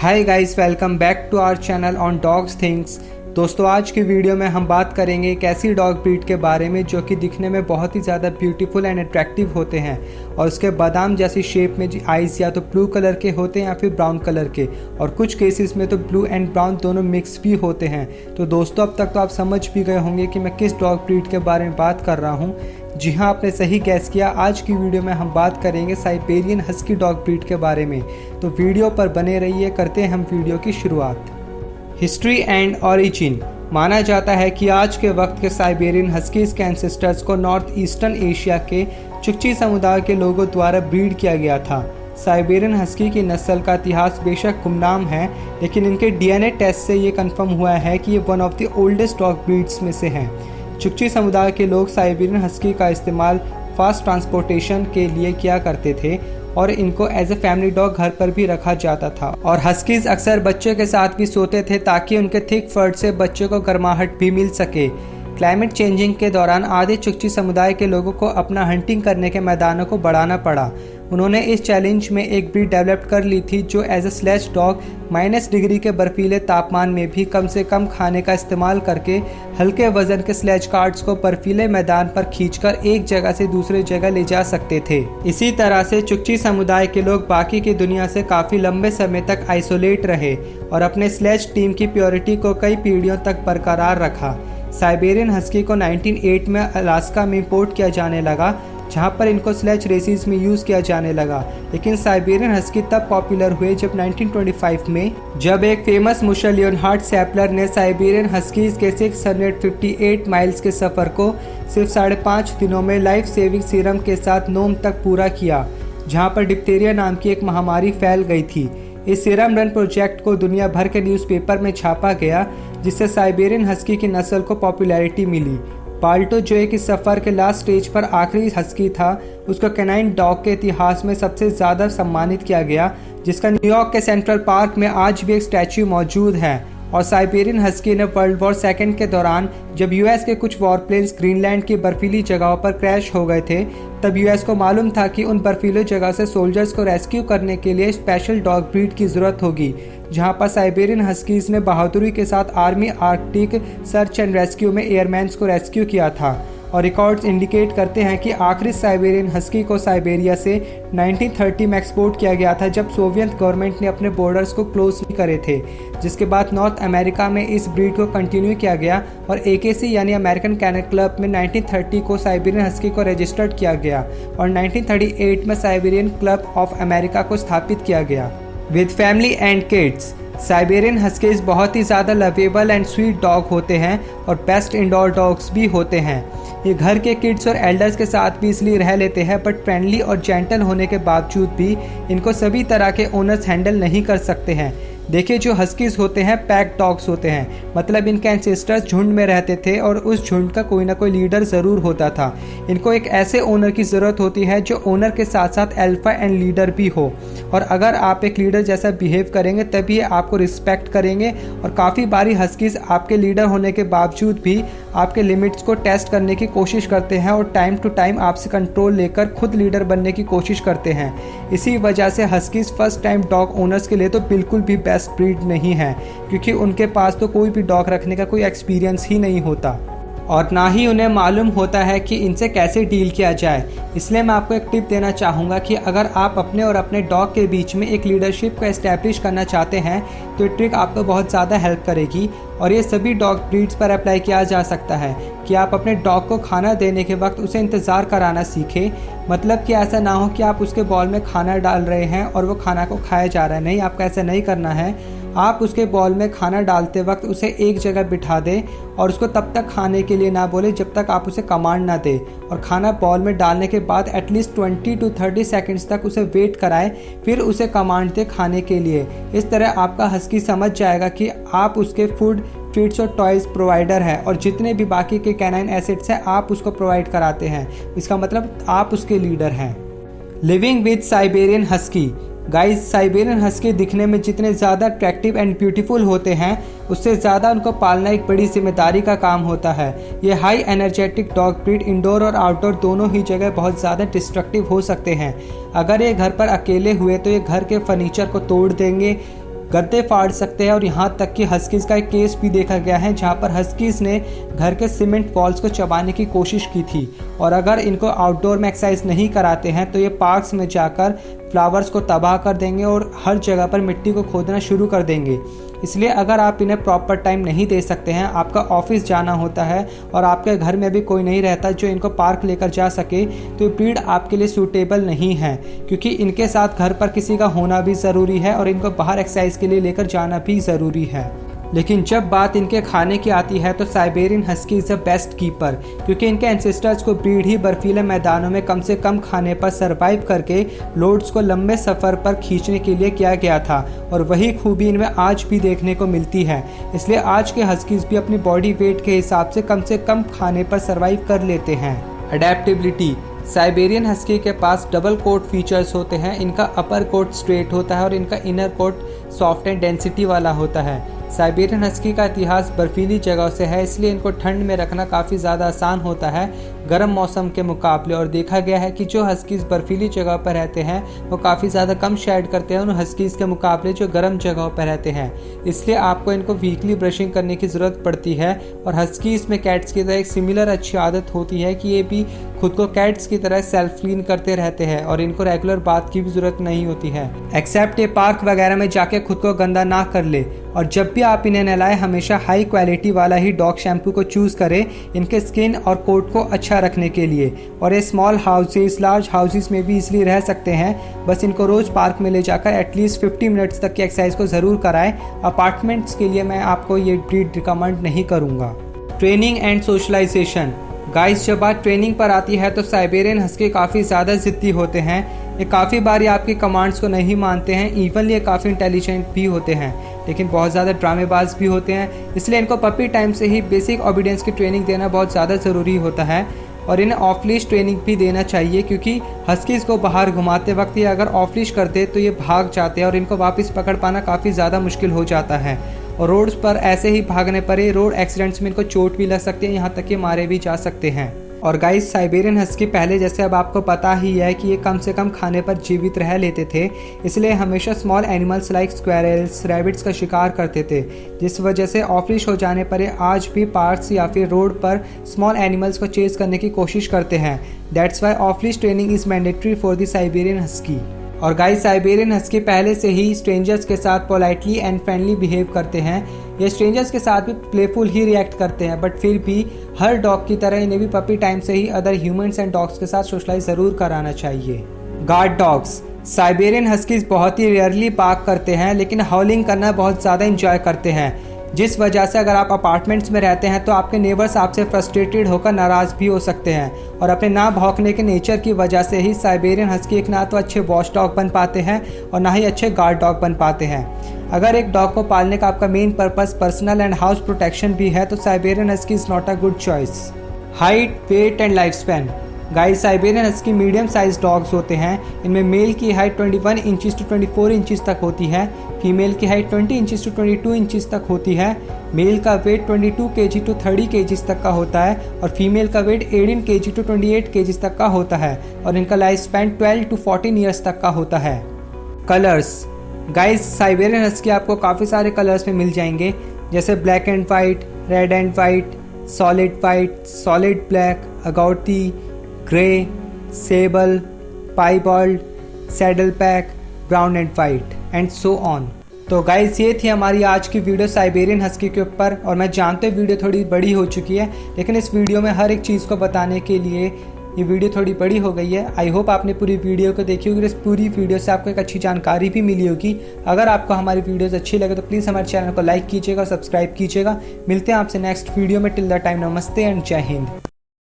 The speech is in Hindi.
Hi guys, welcome back to our channel on dogs things. दोस्तों, आज की वीडियो में हम बात करेंगे एक ऐसी डॉग ब्रीड के बारे में जो कि दिखने में बहुत ही ज़्यादा ब्यूटीफुल एंड अट्रैक्टिव होते हैं और उसके बादाम जैसी शेप में आइज़ या तो ब्लू कलर के होते हैं या फिर ब्राउन कलर के, और कुछ केसेस में तो ब्लू एंड ब्राउन दोनों मिक्स भी होते हैं। तो दोस्तों, अब तक तो आप समझ भी गए होंगे कि मैं किस डॉग ब्रीड के बारे में बात कर रहा हूँ। जी हाँ, आपने सही गैस किया। आज की वीडियो में हम बात करेंगे साइबेरियन हस्की डॉग ब्रीड के बारे में। तो वीडियो पर बने रहिए, करते हैं हम वीडियो की शुरुआत। History and origin. माना जाता है कि आज के वक्त के साइबेरियन हस्कीज के एंसेस्टर्स को नॉर्थ ईस्टर्न एशिया के चुकची समुदाय के लोगों द्वारा ब्रीड किया गया था। साइबेरियन हस्की की नस्ल का इतिहास बेशक गुमनाम है, लेकिन इनके डीएनए टेस्ट से ये कंफर्म हुआ है कि ये one of the oldest dog breeds में से हैं। चुकची समुदाय के लोग साइबेरियन हस्की का इस्तेमाल फास्ट ट्रांसपोर्टेशन के लिए किया करते थे और इनको एज ए फैमिली डॉग घर पर भी रखा जाता था। और हस्कीज अक्सर बच्चों के साथ भी सोते थे ताकि उनके थिक फर से बच्चों को गर्माहट भी मिल सके। क्लाइमेट चेंजिंग के दौरान आधे चुकची समुदाय के लोगों को अपना हंटिंग करने के मैदानों को बढ़ाना पड़ा। उन्होंने इस चैलेंज में एक ब्रीड डेवलप कर ली थी जो as a sledge dog -degree के बर्फीले तापमान में भी कम से कम खाने का इस्तेमाल करके हल्के वजन के स्लेज कार्ट्स को बर्फीले मैदान पर खींचकर एक जगह से दूसरी जगह ले जा सकते थे। इसी तरह से चुकची समुदाय के लोग बाकी की दुनिया से काफ़ी लंबे समय तक आइसोलेट रहे और अपने स्लेज टीम की प्योरिटी को कई पीढ़ियों तक बरकरार रखा। साइबेरियन हस्की को 1908 में अलास्का में इंपोर्ट किया जाने लगा, जहां पर इनको स्लेज रेसेस में यूज़ किया जाने लगा। लेकिन साइबेरियन हस्की तब पॉपुलर हुए जब 1925 में जब एक फेमस मुशर लियोनहार्ड सैपलर ने साइबेरियन हस्कीज के 658 माइल्स के सफ़र को सिर्फ 5.5 दिनों में लाइफ सेविंग सीरम के साथ नोम तक पूरा किया, जहां पर डिप्थीरिया नाम की एक महामारी फैल गई थी। इस सीरम रन प्रोजेक्ट को दुनिया भर के न्यूज़पेपर में छापा गया, जिससे साइबेरियन हस्की की नस्ल को पॉपुलैरिटी मिली। पाल्टो, जो एक इस सफ़र के लास्ट स्टेज पर आखिरी हस्की था, उसको कैनाइन डॉग के इतिहास में सबसे ज़्यादा सम्मानित किया गया, जिसका न्यूयॉर्क के सेंट्रल पार्क में आज भी एक स्टैच्यू मौजूद है। और साइबेरियन हस्की ने वर्ल्ड वॉर सेकेंड के दौरान जब यूएस के कुछ वॉरप्लेन्स ग्रीनलैंड की बर्फीली जगहों पर क्रैश हो गए थे, तब यूएस को मालूम था कि उन बर्फीली जगह से सोल्जर्स को रेस्क्यू करने के लिए स्पेशल डॉग ब्रीड की ज़रूरत होगी, जहां पर साइबेरियन हस्कीज ने बहादुरी के साथ army Arctic search and rescue में एयरमैन्स को रेस्क्यू किया था। और रिकॉर्ड्स इंडिकेट करते हैं कि आखिरी साइबेरियन हस्की को साइबेरिया से 1930 में एक्सपोर्ट किया गया था, जब सोवियत गवर्नमेंट ने अपने बॉर्डर्स को क्लोज करे थे। जिसके बाद नॉर्थ अमेरिका में इस ब्रीड को कंटिन्यू किया गया और एकेसी यानी अमेरिकन कैनल क्लब में 1930 को साइबेरियन हस्की को रजिस्टर्ड किया गया और 1938 में साइबेरियन क्लब ऑफ अमेरिका को स्थापित किया गया। With family and kids, Siberian huskies बहुत ही ज़्यादा लवेबल एंड स्वीट डॉग होते हैं और बेस्ट इंडोर डॉग्स भी होते हैं। ये घर के किड्स और एल्डर्स के साथ भी इसलिए रह लेते हैं, बट फ्रेंडली और जेंटल होने के बावजूद भी इनको सभी तरह के ओनर्स हैंडल नहीं कर सकते हैं। देखिए, जो हस्कीज होते हैं पैक डॉग्स होते हैं, मतलब इनके एंसेस्टर्स झुंड में रहते थे और उस झुंड का कोई ना कोई लीडर ज़रूर होता था। इनको एक ऐसे ओनर की ज़रूरत होती है जो ओनर के साथ साथ अल्फा एंड लीडर भी हो, और अगर आप एक लीडर जैसा बिहेव करेंगे तभी आपको रिस्पेक्ट करेंगे। और काफ़ी बारी हस्कीज आपके लीडर होने के बावजूद भी आपके लिमिट्स को टेस्ट करने की कोशिश करते हैं और टाइम टू टाइम आपसे कंट्रोल लेकर खुद लीडर बनने की कोशिश करते हैं। इसी वजह से huskies first time dog owners के लिए तो बिल्कुल भी बेस्ट ब्रीड नहीं है, क्योंकि उनके पास तो कोई भी डॉग रखने का कोई एक्सपीरियंस ही नहीं होता और ना ही उन्हें मालूम होता है कि इनसे कैसे डील किया जाए। इसलिए मैं आपको एक टिप देना चाहूँगा कि अगर आप अपने और अपने डॉग के बीच में एक लीडरशिप को एस्टैब्लिश करना चाहते हैं तो ये ट्रिक आपको बहुत ज़्यादा हेल्प करेगी। और ये सभी डॉग ब्रीड्स पर अप्लाई किया जा सकता है कि आप अपने डॉग को खाना देने के वक्त उसे इंतज़ार कराना सीखें। मतलब कि ऐसा ना हो कि आप उसके बॉल में खाना डाल रहे हैं और वो खाना को खाया जा रहा है। नहीं, आपको ऐसा नहीं करना है। आप उसके बॉल में खाना डालते वक्त उसे एक जगह बिठा दें और उसको तब तक खाने के लिए ना बोले जब तक आप उसे कमांड ना दें, और खाना बॉल में डालने के बाद एटलीस्ट 20 to 30 सेकंड्स तक उसे वेट कराएं, फिर उसे कमांड दें खाने के लिए। इस तरह आपका हस्की समझ जाएगा कि आप उसके फूड, ट्रीट्स और टॉयज़ प्रोवाइडर हैं और जितने भी बाकी के कैनाइन एसेट्स हैं आप उसको प्रोवाइड कराते हैं। इसका मतलब आप उसके लीडर हैं। Living with Siberian husky. Guys, Siberian husky दिखने में जितने ज़्यादा अट्रैक्टिव एंड ब्यूटीफुल होते हैं, उससे ज़्यादा उनको पालना एक बड़ी जिम्मेदारी का काम होता है। ये high energetic dog breed indoor और आउटडोर दोनों ही जगह बहुत ज़्यादा डिस्ट्रक्टिव हो सकते हैं। अगर ये घर पर अकेले हुए तो ये घर के फर्नीचर को तोड़ देंगे, गद्दे फाड़ सकते हैं और यहाँ तक कि हस्कीज़ का एक केस भी देखा गया है जहाँ पर हस्कीज़ ने घर के सीमेंट वॉल्स को चबाने की कोशिश की थी। और अगर इनको आउटडोर में एक्सरसाइज नहीं कराते हैं तो ये पार्क्स में जाकर फ्लावर्स को तबाह कर देंगे और हर जगह पर मिट्टी को खोदना शुरू कर देंगे। इसलिए अगर आप इन्हें प्रॉपर टाइम नहीं दे सकते हैं, आपका ऑफिस जाना होता है और आपके घर में भी कोई नहीं रहता जो इनको पार्क लेकर जा सके, तो ये ब्रीड आपके लिए सूटेबल नहीं है, क्योंकि इनके साथ घर पर किसी का होना भी ज़रूरी है और इनको बाहर एक्सरसाइज के लिए लेकर जाना भी ज़रूरी है। लेकिन जब बात इनके खाने की आती है तो Siberian husky is the best keeper, क्योंकि इनके एंसेस्टर्स को ब्रीड ही बर्फीले मैदानों में कम से कम खाने पर सरवाइव करके लोड्स को लंबे सफ़र पर खींचने के लिए किया गया था, और वही खूबी इनमें आज भी देखने को मिलती है। इसलिए आज के हस्कीज़ भी अपनी बॉडी वेट के हिसाब से कम खाने पर सरवाइव कर लेते हैं। अडेप्टेबिलिटी। साइबेरियन हस्की के पास डबल कोट फीचर्स होते हैं। इनका अपर कोट स्ट्रेट होता है और इनका inner coat soft and density वाला होता है। साइबेरियन हस्की का इतिहास बर्फीली जगहों से है, इसलिए इनको ठंड में रखना काफ़ी ज़्यादा आसान होता है गर्म मौसम के मुकाबले। और देखा गया है कि जो हस्कीज़ बर्फीली जगह पर रहते हैं वो काफ़ी ज़्यादा कम शेड करते हैं उन हस्कीज़ के मुकाबले जो गर्म जगहों पर रहते हैं। इसलिए आपको इनको वीकली ब्रशिंग करने की ज़रूरत पड़ती है। और हस्कीज़ में कैट्स की तरह एक सिमिलर अच्छी आदत होती है कि ये भी खुद को कैट्स की तरह सेल्फ क्लीन करते रहते हैं और इनको रेगुलर बाथ की भी ज़रूरत नहीं होती है, एक्सेप्ट ये पार्क वगैरह में जाके खुद को गंदा ना कर ले। और जब भी आप इन्हें नहलाएं हमेशा हाई क्वालिटी वाला ही डॉग शैम्पू को चूज़ करें इनके स्किन और कोट को अच्छा रखने के लिए। और ये स्मॉल हाउसेस लार्ज हाउसेस में भी इसलिए रह सकते हैं, बस इनको रोज़ पार्क में ले जाकर एटलीस्ट 50 मिनट्स तक की एक्सरसाइज को ज़रूर कराएं। अपार्टमेंट्स के लिए मैं आपको ये ब्रीड रिकमेंड नहीं करूँगा। Training and socialisation. गाइस, जब बात ट्रेनिंग पर आती है तो साइबेरियन हस्की काफ़ी ज़्यादा ज़िद्दी होते हैं। ये काफ़ी बार आपकी कमांड्स को नहीं मानते हैं। इवन ये काफ़ी इंटेलिजेंट भी होते हैं, लेकिन बहुत ज़्यादा ड्रामेबाज भी होते हैं। इसलिए इनको पपी टाइम से ही बेसिक ओबीडियंस की ट्रेनिंग देना बहुत ज़्यादा ज़रूरी होता है। और इन्हें ऑफ लीश ट्रेनिंग भी देना चाहिए, क्योंकि हस्कीज़ को बाहर घुमाते वक्त ये अगर ऑफ लीश करते तो ये भाग जाते हैं और इनको वापस पकड़ पाना काफ़ी ज़्यादा मुश्किल हो जाता है। और रोड्स पर ऐसे ही भागने पर ये रोड एक्सीडेंट्स में इनको चोट भी लग सकती है, यहाँ तक कि मारे भी जा सकते हैं। और गाइस, साइबेरियन हस्की पहले जैसे अब आपको पता ही है कि ये कम से कम खाने पर जीवित रह लेते थे, इसलिए हमेशा small animals like squirrels, rabbits का शिकार करते थे, जिस वजह से ऑफ लीश हो जाने पर ये आज भी पार्क्स या फिर रोड पर स्मॉल एनिमल्स को चेज करने की कोशिश करते हैं। That's why of leash training is mandatory for the Siberian husky. और गाइस, साइबेरियन हस्की पहले से ही स्ट्रेंजर्स के साथ पोलाइटली एंड फ्रेंडली बिहेव करते हैं। ये स्ट्रेंजर्स के साथ भी प्लेफुल ही रिएक्ट करते हैं, बट फिर भी हर डॉग की तरह इन्हें भी पपी टाइम से ही अदर ह्यूमंस एंड डॉग्स के साथ सोशलाइज ज़रूर कराना चाहिए। Guard dogs. साइबेरियन हस्कीज बहुत ही रेयरली बार्क करते हैं, लेकिन हाउलिंग करना बहुत ज़्यादा इंजॉय करते हैं, जिस वजह से अगर आप अपार्टमेंट्स में रहते हैं तो आपके नेबर्स आपसे फ्रस्ट्रेटेड होकर नाराज़ भी हो सकते हैं। और अपने ना भौंकने के नेचर की वजह से ही साइबेरियन हस्की एक ना तो अच्छे वॉच डॉग बन पाते हैं और ना ही अच्छे गार्ड डॉग बन पाते हैं। अगर एक डॉग को पालने का आपका main purpose personal and house protection भी है तो Siberian husky is not a good choice. Height, weight and life span. Guys, Siberian husky medium size dogs होते हैं। इनमें मेल की हाइट 21 इंचज़ टू 24 इंचज़ तक होती है, फीमेल की हाइट 20 इंचज़ टू 22 इंचज़ तक होती है। मेल का वेट 22 kg टू 30 kg तक का होता है और फीमेल का वेट 18 kg टू 28 kg तक का होता है। और इनका लाइफ स्पैन 12 टू 14 ईयर्स तक का होता है। कलर्स। गाइस, साइबेरियन हस्की आपको काफ़ी सारे कलर्स में मिल जाएंगे, जैसे black and white, red and white, solid white, solid black, agouti, grey, sable, piebald, saddle pack, brown and white and so on. तो गाइस, ये थी हमारी आज की वीडियो साइबेरियन हस्की के ऊपर। और मैं जानते हुए वीडियो थोड़ी बड़ी हो चुकी है, लेकिन इस वीडियो में हर एक चीज़ को बताने के लिए ये वीडियो थोड़ी बड़ी हो गई है। आई होप आपने पूरी वीडियो को देखी होगी। इस पूरी वीडियो से आपको एक अच्छी जानकारी भी मिली होगी। अगर आपको हमारी वीडियोस अच्छी लगे तो प्लीज़ हमारे चैनल को लाइक कीजिएगा, सब्सक्राइब कीजिएगा। मिलते हैं आपसे नेक्स्ट वीडियो में। टिल द टाइम, नमस्ते एंड जय हिंद।